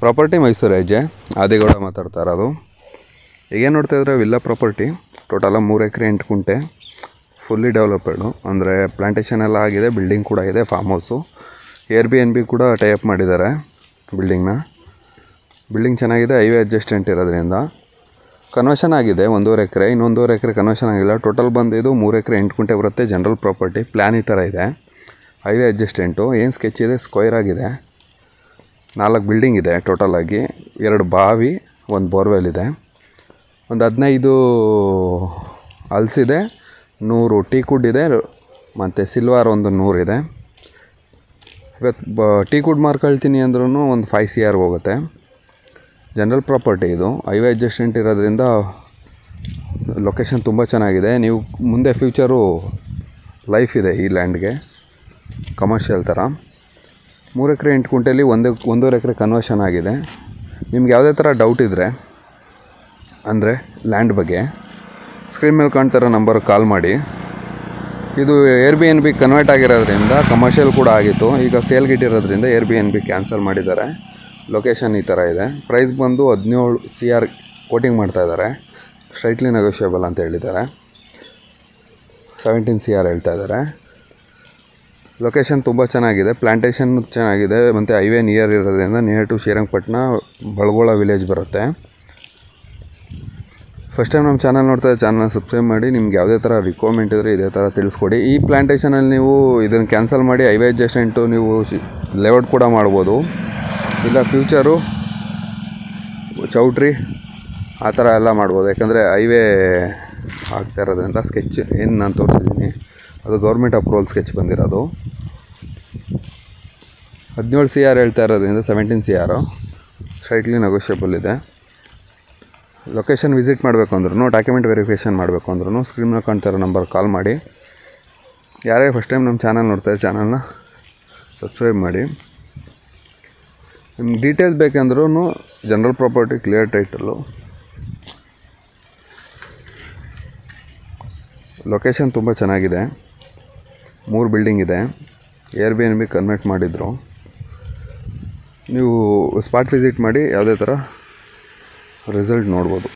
Property Mysuru ಹೆಜ್ಜೆ ಆದಿಗೌಡ ಮಾತಾಡ್ತಾ ಇರೋದು. ಈಗೇನು ನೋಡ್ತಾ ಇದ್ರೆ ವಿಲ್ಲಾ ಪ್ರಾಪರ್ಟಿ, ಟೋಟಲ 3 ಎಕರೆ 8 ಗುಂಟೆ, ಫುಲ್ಲಿ ಡೆವಲಪ್ಡು. ಅಂದರೆ ಪ್ಲಾಂಟೇಷನ್ ಎಲ್ಲ ಆಗಿದೆ, ಬಿಲ್ಡಿಂಗ್ ಕೂಡ ಇದೆ, ಫಾರ್ಮ್ ಹೌಸು, Airbnb ಕೂಡ ಟೈಅಪ್ ಮಾಡಿದ್ದಾರೆ ಬಿಲ್ಡಿಂಗ್ನ. ಬಿಲ್ಡಿಂಗ್ ಚೆನ್ನಾಗಿದೆ, ಹೈವೇ ಅಡ್ಜಸ್ಟೆಂಟ್ ಇರೋದ್ರಿಂದ. ಕನ್ವರ್ಷನ್ ಆಗಿದೆ 1.5 ಎಕರೆ, ಇನ್ನೊಂದೂವರೆ ಎಕರೆ ಕನ್ವರ್ಷನ್ ಆಗಿಲ್ಲ. ಟೋಟಲ್ ಬಂದು ಇದು 3 ಎಕರೆ 8 ಗುಂಟೆ ಬರುತ್ತೆ. ಜನರಲ್ ಪ್ರಾಪರ್ಟಿ ಪ್ಲ್ಯಾನ್ ಈ ಥರ ಇದೆ. ಹೈವೇ ಅಡ್ಜಸ್ಟೆಂಟು ಏನು ಸ್ಕೆಚ್ ಇದೆ, ಸ್ಕ್ವೈರ್ ಆಗಿದೆ. 4 ಬಿಲ್ಡಿಂಗ್ ಇದೆ ಟೋಟಲಾಗಿ, 2 ಬಾವಿ, 1 ಬೋರ್ವೆಲ್ ಇದೆ, ಒಂದು 15 ಹಲ್ಸಿದೆ, 100 ಟೀಕುಡ್ ಇದೆ, ಮತ್ತು ಸಿಲ್ವಾರ್ ಒಂದು 100 ಇದೆ. ಇವತ್ತು ಟೀಕುಡ್ ಮಾರ್ಕ್ ಹೇಳ್ತೀನಿ ಅಂದ್ರೂ ಒಂದು 5 CR ಹೋಗುತ್ತೆ. ಜನರಲ್ ಪ್ರಾಪರ್ಟಿ ಇದು, ಹೈವೇ ಅಡ್ಜಸ್ಟೆಂಟ್ ಇರೋದ್ರಿಂದ ಲೊಕೇಶನ್ ತುಂಬ ಚೆನ್ನಾಗಿದೆ. ನೀವು ಮುಂದೆ ಫ್ಯೂಚರು ಲೈಫ್ ಇದೆ ಈ ಲ್ಯಾಂಡ್ಗೆ, ಕಮರ್ಷಿಯಲ್ ಥರ. 3 ಎಕರೆ 8 ಗುಂಟೆಯಲ್ಲಿ 1.5 ಎಕರೆ ಕನ್ವರ್ಷನ್ ಆಗಿದೆ. ನಿಮ್ಗೆ ಯಾವುದೇ ಥರ ಡೌಟ್ ಇದ್ದರೆ ಅಂದರೆ ಲ್ಯಾಂಡ್ ಬಗ್ಗೆ, ಸ್ಕ್ರೀನ್ ಮೇಲೆ ಕಾಣ್ತಿರೋ ನಂಬರ್ಗೆ ಕಾಲ್ ಮಾಡಿ. ಇದು Airbnb ಕನ್ವರ್ಟ್ ಆಗಿರೋದ್ರಿಂದ ಕಮರ್ಷಿಯಲ್ ಕೂಡ ಆಗಿತ್ತು, ಈಗ ಸೇಲ್ಗೆ ಇಟ್ಟಿರೋದ್ರಿಂದ Airbnb ಕ್ಯಾನ್ಸಲ್ ಮಾಡಿದ್ದಾರೆ. ಲೊಕೇಶನ್ ಈ ಥರ ಇದೆ. ಪ್ರೈಸ್ ಬಂದು 17 CR ಕೋಟಿಂಗ್ ಮಾಡ್ತಾಯಿದ್ದಾರೆ, ಸ್ಟ್ರೈಟ್ಲಿ ನೆಗೋಷಿಯಬಲ್ ಅಂತ ಹೇಳಿದ್ದಾರೆ. 17 CR ಹೇಳ್ತಾ ಇದ್ದಾರೆ. ಲೊಕೇಶನ್ ತುಂಬ ಚೆನ್ನಾಗಿದೆ, ಪ್ಲಾಂಟೇಷನ್ ಚೆನ್ನಾಗಿದೆ, ಮತ್ತು ಹೈವೇ ನಿಯರ್ ಇರೋದ್ರಿಂದ ನಿಯರ್ ಟು ಶ್ರೀರಂಗಪಟ್ಟಣ ಬಳಗೋಳ ವಿಲೇಜ್ ಬರುತ್ತೆ. ಫಸ್ಟ್ ಟೈಮ್ ನಮ್ಮ ಚಾನಲ್ ನೋಡ್ತಾ ಚಾನಲ್ನ ಸಬ್ಸ್ಕ್ರೈಬ್ ಮಾಡಿ. ನಿಮ್ಗೆ ಯಾವುದೇ ಥರ ರಿಕ್ವೈರ್ಮೆಂಟ್ ಇದ್ದರೆ ಇದೇ ಥರ ತಿಳಿಸ್ಕೊಡಿ. ಈ ಪ್ಲಾಂಟೇಷನಲ್ಲಿ ನೀವು ಇದನ್ನು ಕ್ಯಾನ್ಸಲ್ ಮಾಡಿ ಹೈವೇ ಅಡ್ಜಸ್ಟೆಂಟು ನೀವು ಲೇಔಟ್ ಕೂಡ ಮಾಡ್ಬೋದು, ಇಲ್ಲ ಫ್ಯೂಚರು ಚೌಟ್ರಿ ಆ ಥರ ಎಲ್ಲ ಮಾಡ್ಬೋದು. ಯಾಕಂದರೆ ಹೈವೇ ಆಗ್ತಾ ಇರೋದ್ರಿಂದ ಸ್ಕೆಚ್ ಏನು ನಾನು ತೋರಿಸಿದ್ದೀನಿ ಅದು ಗೌರ್ಮೆಂಟ್ ಅಪ್ರೂವಲ್ ಸ್ಕೆಚ್ ಬಂದಿರೋದು. 17 CR ಹೇಳ್ತಾ ಇರೋದ್ರಿಂದ 17 CR ಸ್ಟ್ರೈಟ್ಲಿ ನೆಗೋಷಿಯಬಲ್ ಇದೆ. ಲೊಕೇಶನ್ ವಿಸಿಟ್ ಮಾಡಬೇಕು ಅಂದ್ರೂ, ಡಾಕ್ಯುಮೆಂಟ್ ವೆರಿಫಿಕೇಷನ್ ಮಾಡಬೇಕು ಅಂದ್ರೂ ಸ್ಕ್ರೀನ್ ಮೇಲೆ ಕಾಣ್ತಾ ಇರೋ ನಂಬರ್ ಕಾಲ್ ಮಾಡಿ. ಯಾರೇ ಫಸ್ಟ್ ಟೈಮ್ ನಮ್ಮ ಚಾನಲ್ ನೋಡ್ತಾರೆ ಚಾನಲ್ನ ಸಬ್ಸ್ಕ್ರೈಬ್ ಮಾಡಿ. ನಿಮ್ಗೆ ಡೀಟೇಲ್ಸ್ ಬೇಕೆಂದ್ರೂ general property clear title, location ತುಂಬ ಚೆನ್ನಾಗಿದೆ, 3 ಬಿಲ್ಡಿಂಗ್ ಇದೆ, Airbnb ಕನ್ವರ್ಟ್ ಮಾಡಿದ್ರು. ನೀವು ಸ್ಪಾಟ್ ವಿಸಿಟ್ ಮಾಡಿ ಯಾವುದೇ ಥರ ರಿಸಲ್ಟ್ ನೋಡ್ಬೋದು.